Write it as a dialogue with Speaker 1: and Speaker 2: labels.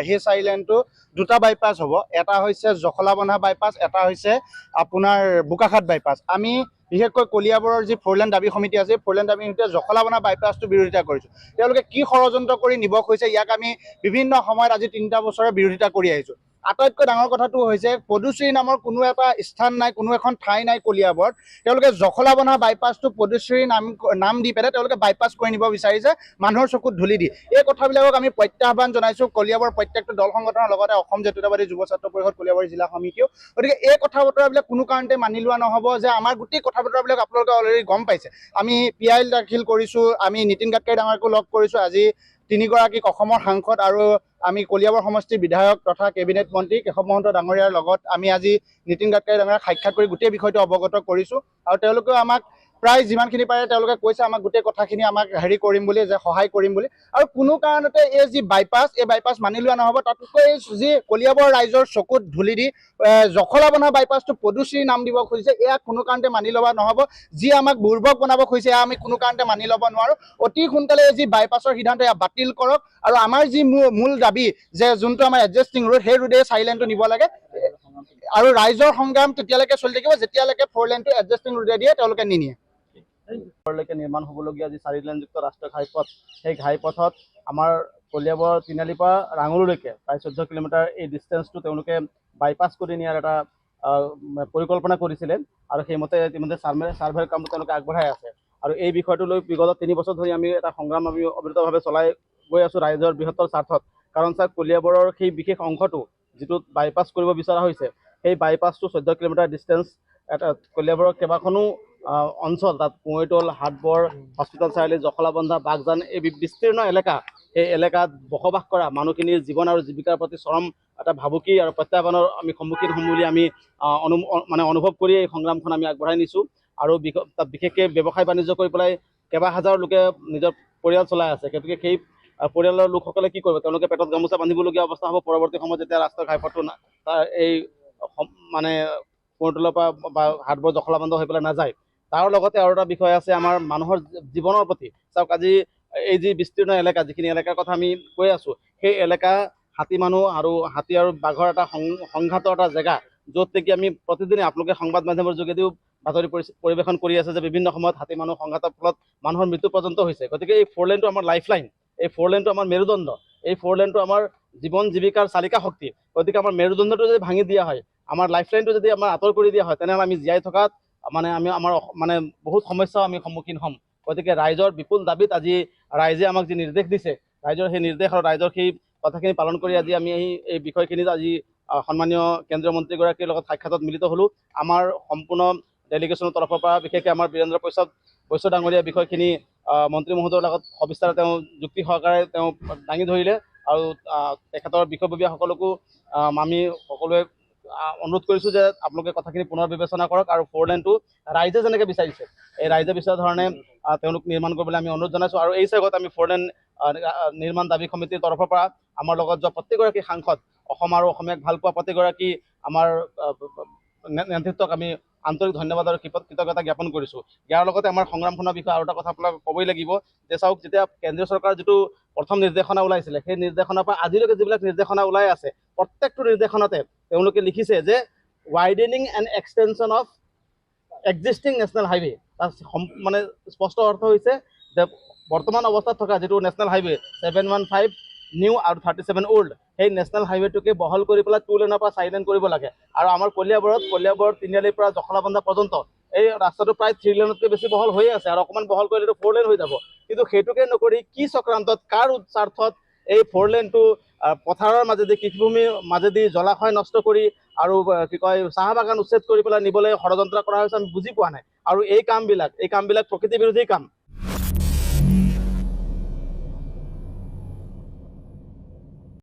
Speaker 1: সেই চাৰিলেনটো দুটা বাইপাছ হ'ব। এটা হৈছে জখলাবন্ধা বাইপাছ, এটা হৈছে আপোনাৰ বোকাখাট বাইপাছ। আমি বিশেষকৈ কলিয়াবৰৰ যি ফ'ৰলেন দাবী সমিতি আছে, ফ'ৰলেন দাবী সমিতিয়ে জখলাবন্ধা বাইপাছটো বিৰোধিতা কৰিছোঁ। তেওঁলোকে কি ষড়যন্ত্ৰ কৰি নিব খুজিছে, ইয়াক আমি বিভিন্ন সময়ত আজি 3টা বছৰে বিৰোধিতা কৰি আহিছোঁ। আটাইতকৈ ডাঙৰ কথাটো হৈছে পদুশ্ৰী নামৰ কোনো এটা স্থান নাই, কোনো এখন ঠাই নাই কলিয়াবৰত। তেওঁলোকে জখলাবন্ধা বাইপাছটো পদুশ্ৰী নাম দি পেলাই তেওঁলোকে বাইপাছ কৰি নিব বিচাৰিছে, মানুহৰ চকুত ধূলি দি। এই কথাবিলাকক আমি প্ৰত্যাহ্বান জনাইছোঁ কলিয়াবৰ প্ৰত্যেকটো দল সংগঠনৰ লগতে অসম জাতীয়তাবাদী যুৱ ছাত্ৰ পৰিষদ কলিয়াবৰ জিলা সমিতিও। গতিকে এই কথা বতৰাবিলাক কোনো কাৰণতে মানি লোৱা নহ'ব যে আমাৰ গোটেই কথা বতৰাবিলাক আপোনালোকে অলৰেডি গম পাইছে। আমি PIL দাখিল কৰিছোঁ, আমি নীতিন গাডকাৰী ডাঙৰকো লগ কৰিছোঁ, আজি 3গৰাকীক অসমৰ সাংসদ আৰু আমি কলিয়াবৰ সমষ্টিৰ বিধায়ক তথা কেবিনেট মন্ত্ৰী কেশৱ মহন্ত ডাঙৰীয়াৰ লগত আমি আজি নীতিন গাডকাৰী ডাঙৰীয়াক সাক্ষাৎ কৰি গোটেই বিষয়টো অৱগত কৰিছোঁ। আৰু তেওঁলোকেও আমাক প্ৰায় যিমানখিনি পাৰে তেওঁলোকে কৈছে আমাক গোটেই কথাখিনি আমাক কৰিম বুলি, যে সহায় কৰিম বুলি। আৰু কোনো কাৰণতে এই যি বাইপাছ, এই বাইপাছ মানি লোৱা নহ'ব। তাতকৈ যি কলিয়াবৰ ৰাইজৰ চকুত ধূলি দি জখলাবন্ধা বাইপাছটো পদুশ্ৰী নাম দিব খুজিছে, এয়া কোনো কাৰণতে মানি ল'ব নহ'ব। যি আমাক বুৰ্বক বনাব খুজিছে, এয়া আমি কোনো কাৰণতে মানি ল'ব নোৱাৰোঁ। অতি সোনকালে যি বাইপাছৰ সিদ্ধান্ত এয়া বাতিল কৰক। আৰু আমাৰ যি মূল দাবী যে যোনটো আমাৰ এডজাষ্টিং ৰোড, সেই ৰোডে চাৰিলেনটো নিব লাগে। আৰু ৰাইজৰ সংগ্ৰাম তেতিয়ালৈকে চলি থাকিব যেতিয়ালৈকে ফ'ৰলেনটো এডজাষ্টিং ৰোডে দিয়ে তেওঁলোকে নিনিয়ে।
Speaker 2: নিৰ্মাণ হ'বলগীয়া যি 4লেনযুক্ত ৰাষ্ট্ৰীয় ঘাইপথ, সেই ঘাইপথত আমাৰ কলিয়াবৰ তিনিআলিৰ পৰা ৰাঙলুলৈকে প্ৰায় 14 কিলোমিটাৰ এই ডিষ্টেঞ্চটো তেওঁলোকে বাইপাছ কৰি নিয়াৰ এটা পৰিকল্পনা কৰিছিলে। আৰু সেইমতে ইতিমধ্যে ছাৰ্ভেৰ কামটো তেওঁলোকে আগবঢ়াই আছে। আৰু এই বিষয়টো লৈ বিগত 3 বছৰ ধৰি আমি এটা সংগ্ৰাম আমি অবিৰতভাৱে চলাই গৈ আছোঁ ৰাইজৰ বৃহত্তৰ স্বাৰ্থত। কাৰণ ছাৰ, কলিয়াবৰৰ সেই বিশেষ অংশটো যিটোত বাইপাছ কৰিব বিচৰা হৈছে, সেই বাইপাছটো 14 কিলোমিটাৰ ডিষ্টেঞ্চ। এটা কলিয়াবৰৰ কেইবাখনো অঞ্চল, তাত কুঁৱৈতল, হাটবৰ, হস্পিটেল চাৰিআলি, জখলাবন্ধা, বাগজান, এই বিস্তীৰ্ণ এলেকা, এই এলেকাত বসবাস কৰা মানুহখিনিৰ জীৱন আৰু জীৱিকাৰ প্ৰতি চৰম এটা ভাবুকি আৰু প্ৰত্যাহ্বানৰ আমি সন্মুখীন হ'ম বুলি আমি অনুভৱ কৰি এই সংগ্ৰামখন আমি আগবঢ়াই নিছোঁ। আৰু তাত বিশেষকৈ ব্যৱসায় বাণিজ্য কৰি পেলাই কেইবা হাজাৰ লোকে নিজৰ পৰিয়াল চলাই আছে। গতিকে সেই পৰিয়ালৰ লোকসকলে কি কৰিব? তেওঁলোকে পেটত গামোচা বান্ধিবলগীয়া অৱস্থা হ'ব পৰৱৰ্তী সময়ত যেতিয়া ৰাষ্ট্ৰীয় ঘাইপথটো এই কুঁৱৈতলৰ পৰা বা হাটবৰ, জখলাবন্ধা হৈ পেলাই নাযায়। তাৰ লগতে আৰু এটা বিষয় আছে আমাৰ মানুহৰ জীৱনৰ প্ৰতি। চাওক, আজি এই যি বিস্তীৰ্ণ এলেকা, যিখিনি এলেকাৰ কথা আমি কৈ আছোঁ, সেই এলেকা হাতী মানুহ আৰু হাতী আৰু বাঘৰ এটা সংঘাতৰ এটা জেগা, য'ত নেকি আমি প্ৰতিদিনে আপোনালোকে সংবাদ মাধ্যমৰ যোগেদিও বাতৰি পৰিৱেশন কৰি আছে যে বিভিন্ন সময়ত হাতী মানুহ সংঘাতৰ ফলত মানুহৰ মৃত্যু পৰ্যন্ত হৈছে। গতিকে এই ফ'ৰলেনটো আমাৰ লাইফলাইন, এই ফ'ৰলেনটো আমাৰ মেৰুদণ্ড, এই ফ'ৰলেনটো আমাৰ জীৱন জীৱিকাৰ চালিকা শক্তি। গতিকে আমাৰ মেৰুদণ্ডটো যদি ভাঙি দিয়া হয়, আমাৰ লাইফলাইনটো যদি আমাৰ আঁতৰ কৰি দিয়া হয়, তেনেহ'লে আমি জীয়াই থকাত আমাৰ বহুত সমস্যাও আমি সন্মুখীন হ'ম। গতিকে ৰাইজৰ বিপুল দাবীত আজি ৰাইজে আমাক যি নিৰ্দেশ দিছে, ৰাইজৰ সেই নিৰ্দেশ আৰু ৰাইজৰ সেই কথাখিনি পালন কৰি আজি আমি এই বিষয়খিনিত আজি সন্মানীয় কেন্দ্ৰীয় মন্ত্ৰীগৰাকীৰ লগত সাক্ষাতত মিলিত হ'লোঁ। আমাৰ সম্পূৰ্ণ ডেলিগেশ্যনৰ তৰফৰ পৰা বিশেষকৈ আমাৰ বীৰেন্দ্ৰ বৈশ্য ডাঙৰীয়া বিষয়খিনি মন্ত্ৰী মহোদয়ৰ লগত সবিস্তাৰে তেওঁ যুক্তি সহকাৰে তেওঁ দাঙি ধৰিলে। আৰু তেখেতৰ বিষয়ববীয়াসকলকো আমি সকলোৱে অনুৰোধ কৰিছোঁ যে আপোনালোকে কথাখিনি পুনৰ বিবেচনা কৰক আৰু ফ'ৰলেনটো ৰাইজে যেনেকৈ বিচাৰিছে, এই ৰাইজে বিচৰা ধৰণে তেওঁলোক নিৰ্মাণ কৰিবলৈ আমি অনুৰোধ জনাইছোঁ। আৰু এই চেগত আমি ফ'ৰলেন নিৰ্মাণ দাবী সমিতিৰ তৰফৰ পৰা আমাৰ লগত যোৱা প্ৰত্যেকগৰাকী সাংসদ, অসম আৰু অসমীয়াক ভাল পোৱা প্ৰত্যেকগৰাকী আমাৰ নেতৃত্বক আমি আন্তৰিক ধন্যবাদ আৰু কৃতজ্ঞতা জ্ঞাপন কৰিছোঁ। ইয়াৰ লগতে আমাৰ সংগ্ৰামখনৰ বিষয়ে আৰু এটা কথা আপোনালোকক ক'বই লাগিব যে চাওক, যেতিয়া কেন্দ্ৰীয় চৰকাৰৰ যিটো প্ৰথম নিৰ্দেশনা ওলাইছিলে, সেই নিৰ্দেশনাৰ পৰা আজিলৈকে যিবিলাক নিৰ্দেশনা ওলাই আছে, প্ৰত্যেকটো নিৰ্দেশনাতে তেওঁলোকে লিখিছে যে ৱাইডেনিং and extension of existing national highway. তাৰ স্পষ্ট অৰ্থ হৈছে যে বৰ্তমান অৱস্থাত থকা যিটো নেশ্যনেল হাইৱে 715 নিউ আৰু 37 অল্ড, সেই নেশ্যনেল হাইৱেটোকে বহল কৰি পেলাই 2 লেনৰ পৰা 4 লেন কৰিব লাগে। আৰু আমাৰ কলিয়াবৰ তিনিআলিৰ পৰা জখলাবন্ধা পৰ্যন্ত এই ৰাস্তাটো প্ৰায় 3 লেনতকৈ বেছি বহল হৈয়ে আছে, আৰু অকণমান বহল কৰিলেতো 4 লেন হৈ যাব। কিন্তু সেইটোকে নকৰি কি চক্ৰান্তত, কাৰ স্বাৰ্থত এই 4 লেনটো পথাৰৰ মাজেদি, কৃষিভূমিৰ মাজেদি, জলাশয় নষ্ট কৰি আৰু চাহ বাগান উচ্ছেদ কৰি পেলাই নিবলৈ ষড়যন্ত্ৰ কৰা হৈছে, আমি বুজি পোৱা নাই। আৰু এই কামবিলাক প্ৰকৃতি বিৰোধী কাম।